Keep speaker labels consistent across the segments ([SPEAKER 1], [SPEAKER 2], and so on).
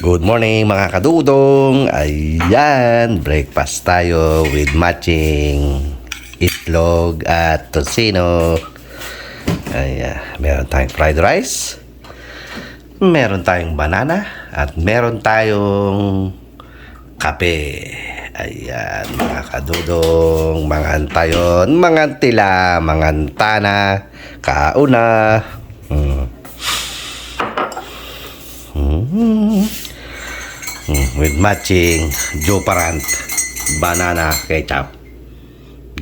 [SPEAKER 1] Good morning mga kadudong. Ayan, breakfast tayo with matching itlog at tocino. Ayan, meron tayong fried rice, meron tayong banana, at meron tayong kape. Ayan mga kadudong, mangantayon, mangantila, mangantana, kauna. With matching Joparant banana ketchup.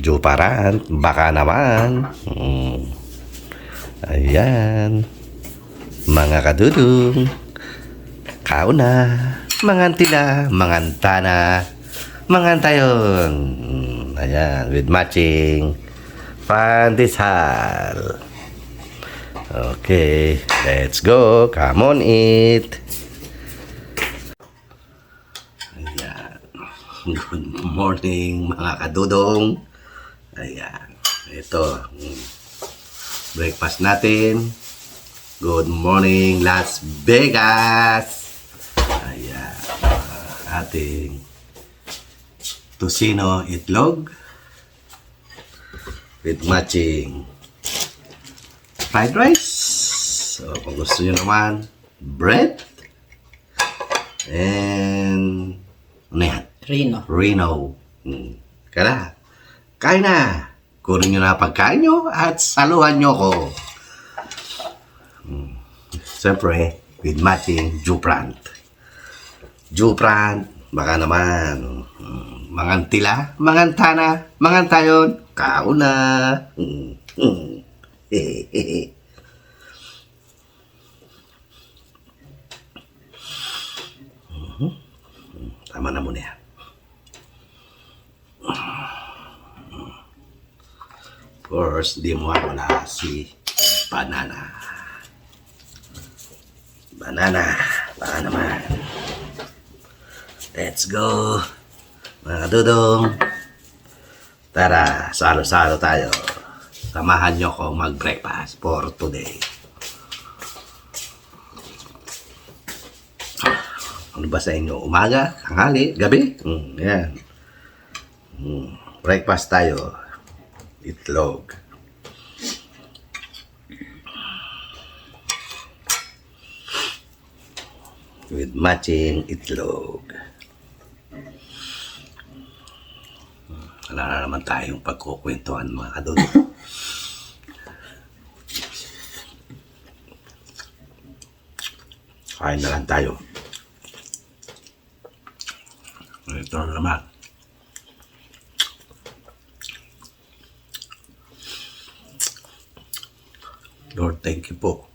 [SPEAKER 1] Joparant, baka naman. Ayan mga kadudong, kauna, mangantila, mangantana, mangantayon. Ayan, with matching pandesal. Okay, let's go. Come on, eat. Ayan. Good morning mga kadudong. Ayan. Ito, breakfast natin. Good morning Las Vegas. Ayan. Ating tocino itlog with matching fried rice. So, kung gusto nyo naman, bread. And ano yan? Reno. Kaya, kain na. Kunin nyo na pagkain nyo at saluhan nyo ko. Siyempre, with matching Joparant. Joparant, baka naman. Mangantila, mangantana, mangantayon, kauna. Tama na muna yan. Of course, di mo wala si banana. Baka naman. Let's go. Mga kadudong. Tara, salo-salo tayo. Samahan nyo ko mag-breakfast for today. Ano ba sa inyo? Umaga, tanghali, gabi? Yan. Breakfast tayo. Itlog. With matching itlog. Wala na naman tayong pagkukwentuhan mga kadudong. Kain na lang tayo. Ito na naman. Lord, thank you po.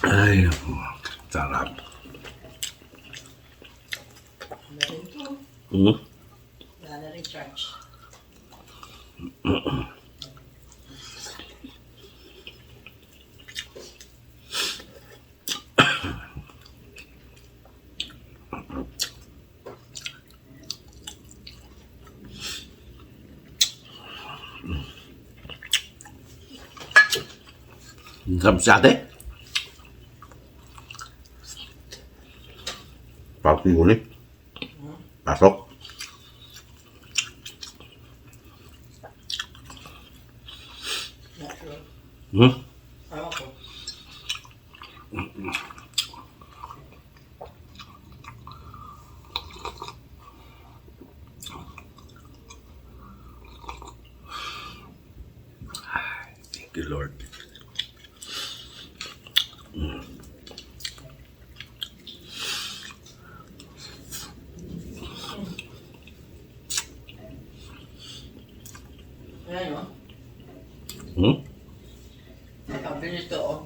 [SPEAKER 1] Ay, sarap.
[SPEAKER 2] Wala na rin charge.
[SPEAKER 1] Sarap si ate. Pati ulit. Pasok.
[SPEAKER 2] Ewan ko.
[SPEAKER 1] Thank you, Lord.
[SPEAKER 2] Ayan o.
[SPEAKER 1] Hmm?
[SPEAKER 2] Nakabili ito o.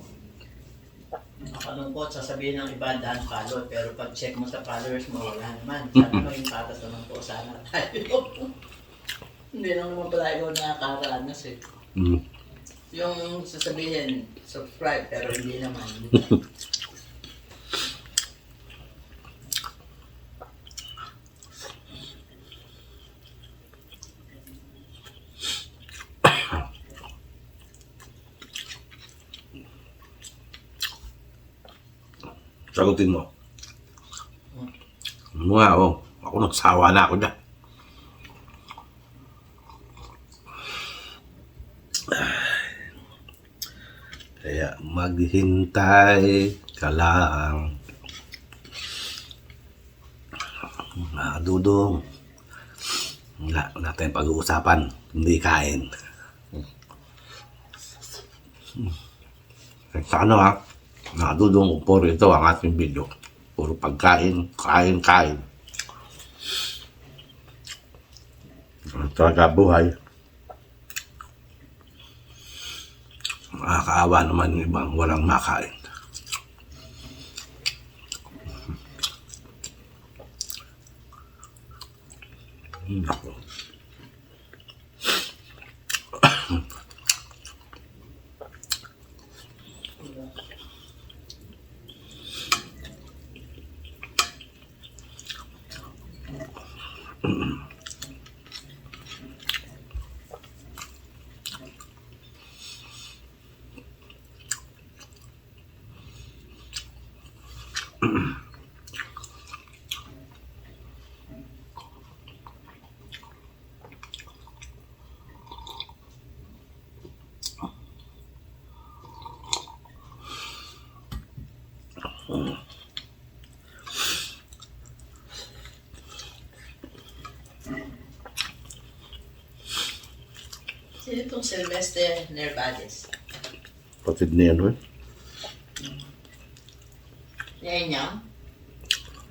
[SPEAKER 2] malungkot, sasabihin ng iba daan follow, pero pag check mo sa followers mo, wala naman. Sana maging patas naman po sana tayo. Hindi lang naman pala ikaw nakakaranas eh.
[SPEAKER 1] Mm.
[SPEAKER 2] Yung sasabihin, subscribe, pero hindi naman.
[SPEAKER 1] Sagutin mo. Ano nga, oh. Ako nagsawa na ako dyan. Kaya maghintay ka lang. Dudong. Wala tayong pag-uusapan. Hindi kain. Sa ano ha? Dudong, puro ito ang ating video. Puro pagkain, kain. Talaga buhay. Nakakaawa naman yung ibang walang makain. Nako.
[SPEAKER 2] Sino itong Sylvester Nervales?
[SPEAKER 1] Patid na yan, eh.
[SPEAKER 2] Yan niya?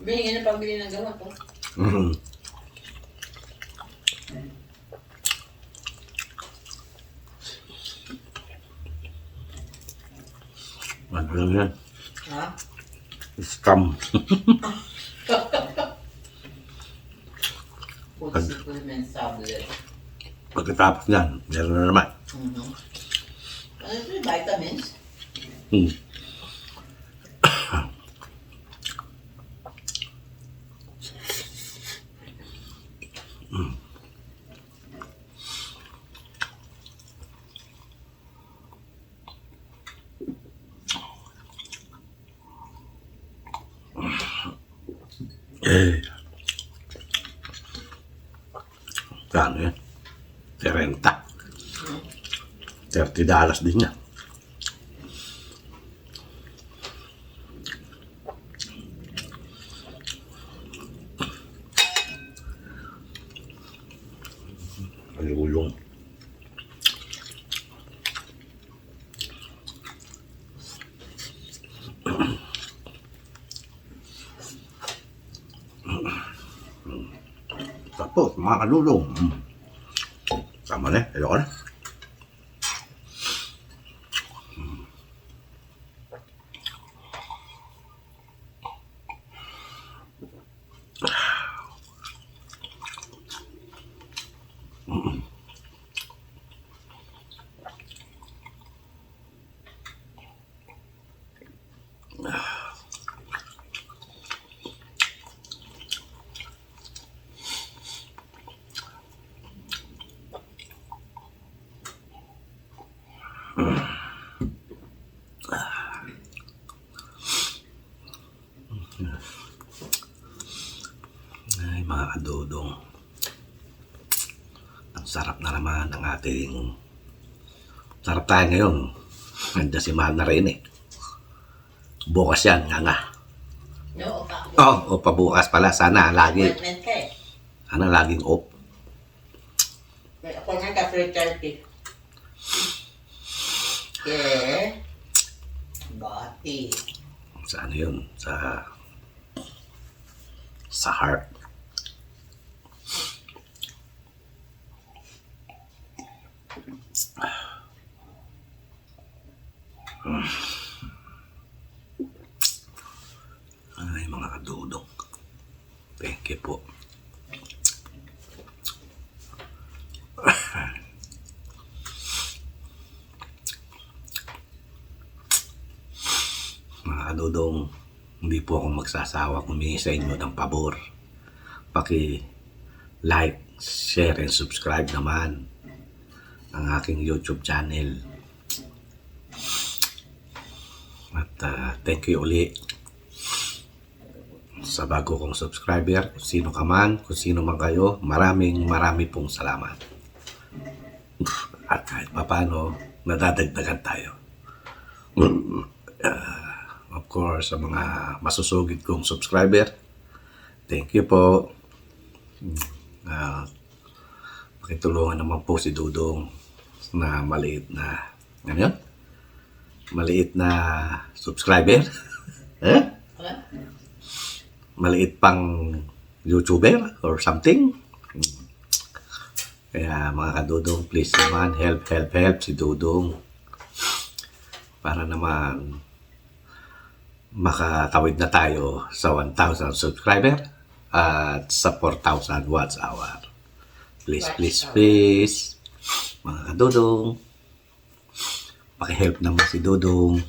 [SPEAKER 2] Binigyan na pambili ng gamot po.
[SPEAKER 1] Mm. Ano lang yan?
[SPEAKER 2] Ha?
[SPEAKER 1] Scam.
[SPEAKER 2] Food supplement tablet.
[SPEAKER 1] Pagkatapos yan, meron na naman.
[SPEAKER 2] Ano ito yung vitamins?
[SPEAKER 1] Hmm. Eh. Kano yan? 30. $30 din yan. Ayulong. Tapos, mga kalulong. Tama na, ayoko na. Ay, mga kadudong. Ang sarap na naman ng ating... Sarap tayo ngayon. Nandiyan si Mahal na rin eh. Bukas yan, nga.
[SPEAKER 2] No,
[SPEAKER 1] Oh, pabukas pala. Sana lagi.
[SPEAKER 2] appointment ka eh.
[SPEAKER 1] Sana laging off.
[SPEAKER 2] May appointment ka 3:30. Okay. Bati.
[SPEAKER 1] Sa ano yun? Sa heart. kadudong, hindi po ako magsasawa humingi sa inyo ng pabor. Paki-like, share, and subscribe naman ang aking YouTube channel. At thank you uli sa bago kong subscriber, kung sino ka man, kung sino man kayo, marami pong salamat. At kahit papano, nadadagdagan tayo. Of course, sa mga masusugid kong subscriber, thank you po. Pakitulungan naman po si Dudong na maliit na, ano yun? Maliit na subscriber.
[SPEAKER 2] Wala.
[SPEAKER 1] Maliit pang YouTuber or something. Kaya mga kadudong, please naman, help si Dudong para naman makatawid na tayo sa 1,000 subscriber at sa 4,000 watch hour. Please, mga kadudong, paki-help naman si Dudong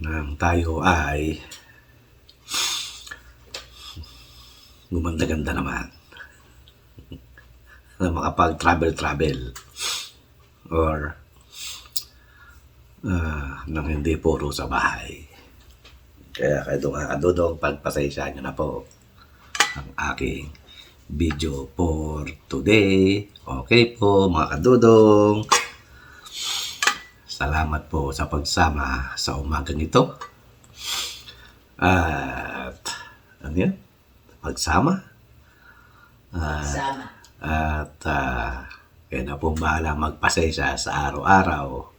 [SPEAKER 1] nang tayo ay gumanda-ganda naman na makapag-travel or nang hindi puro sa bahay. Kaya kadudong, pagpasensya nyo na po ang aking video for today. Okay po mga kadudong, salamat po sa pagsama sa umagang ito. At ano yan? Pagsama.
[SPEAKER 2] Sama.
[SPEAKER 1] At kaya na pong bahala magpasensya sa araw-araw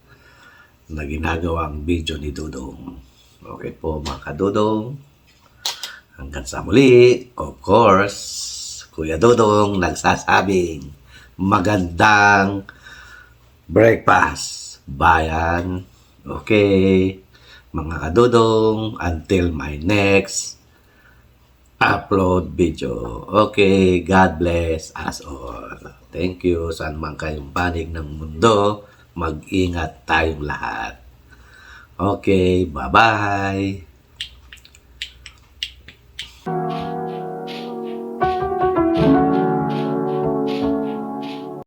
[SPEAKER 1] na ginagawang video ni Dudong. Okay po mga kadudong. Hanggang sa muli, of course, Kuya Dudong nagsasabing magandang breakfast bayan. Okay, mga kadudong, until my next upload video. Okay, God bless us all. Thank you. Saan man kayong panig ng mundo, mag-ingat tayong lahat. Okay, bye-bye.